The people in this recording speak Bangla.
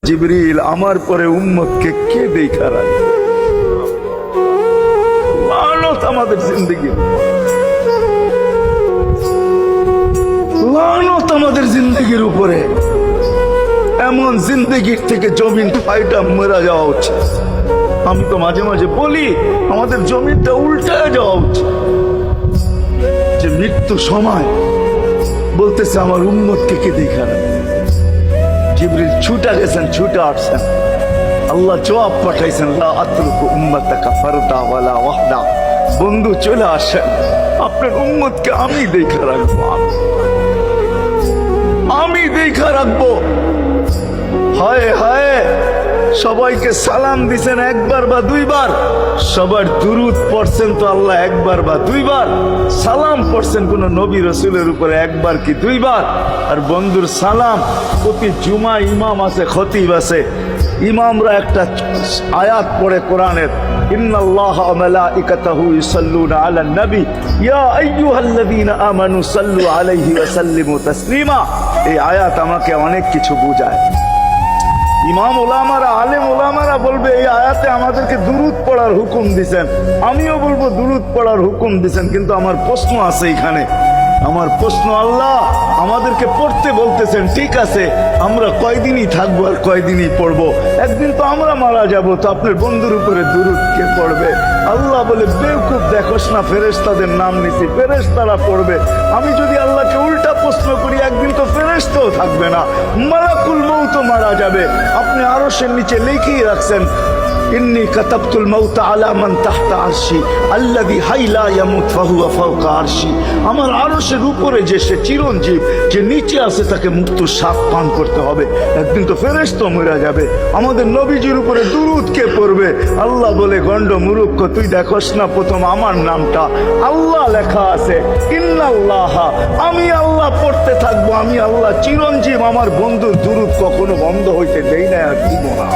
জিবরিল আমার পরে উম্মতকে কে দেখা রাখবে? লানত আমাদের জিন্দগি, লানত আমাদের জিন্দগির উপরে। এমন জিন্দগির থেকে জমিন ফাইটা মরা যাওয়া উচিত। আমি তো মাঝে মাঝে বলি আমাদের জমিনটা উল্টায় যাওয়া উচিত, যে মৃত্যু সময় বলতেছে আমার উম্মতকে কে দেখা রাখবে। জিবরিল ছুটা গেছেন, ছুটা আসছেন, আল্লাহ জবাব পাঠাইছেন, লা আতরুকু উম্মাতাকা ফারদা ওয়ালা ওয়াহদা। বন্ধু চলে আসেন, আপনার উম্মতকে আমি দেখা রাখবো, আমি দেখা রাখবো। হায় হায়, সবাইকে সালাম দিছেন একবার বা দুইবার, সবার দুরুদ পড়ছেন তো আল্লাহ একবার বা দুইবার, সালাম পড়ছেন কোন নবী রসুলের উপরে একবার কি দুইবার। আর বন্ধুর সালাম প্রতি জুমা ইমাম আছে, খতিব আছে, ইমামরা একটা আয়াত পড়ে কোরআনের, ইন্নাল্লাহা ওয়া মালাইকাতাহু ইউসাল্লুনা আলান নবী ইয়া আইয়ুহাল্লাযীনা আমানু সাল্লু আলাইহি ওয়া সাল্লিমু তাসলিমা। এই আয়াত আমাকে অনেক কিছু বোঝায়। ইমাম ওলামারা, আলেম ওলামারা বলবে এই আয়াতে আমাদেরকে দুরুদ পড়ার হুকুম দিছেন, আমিও বলবো দুরুদ পড়ার হুকুম দিছেন। কিন্তু আমার প্রশ্ন আছে এখানে, আমার প্রশ্ন, আল্লাহ আমাদেরকে পড়তে বলতেছেন, ঠিক আছে, আমরা কয়দিনই থাকবো আর কয়দিনই পড়বো? একদিন তো আমরা মারা যাব, তো আপনার বন্ধুর উপরে দুরুদ কে পড়বে? আল্লাহ বলে, বেওকুফ, দেখোস না ফেরেশতাদের নাম নিছি, ফেরেশতারা পড়বে। আমি যদি আল্লাহকে উল্টা প্রশ্ন করি, একদিন তো ফেরেশতাও থাকবে না, মালাকুল মউত মারা যাবে। আপনি আরশের নিচে লিখেই রাখছেন, ইন্নী কাতাবতুল মাউত আলা মান তাহতা আরশি আল্লাযী হাইলা ইয়ামুত ফাহুয়া ফাওকা আরশি। আমার আরশের উপরে যে সে চিরঞ্জীব, যে নিচে আছে তাকে মৃত্যুর স্বাদ পান করতে হবে। একদিন তো ফেরেশতা মরে যাবে, আমাদের নবীজির উপরে দুরূদ কে পড়বে? আল্লাহ বলে, গন্ড মূর্খ, তুই দেখোস না প্রথম আমার নামটা আল্লাহ লেখা আছে, ইন্নাল্লাহা, আমি আল্লাহ পড়তে থাকবো, আমি আল্লাহ চিরঞ্জীব, আমার বন্ধুর দুরূদ কখনো বন্ধ হইতে দেই না আর দিব না।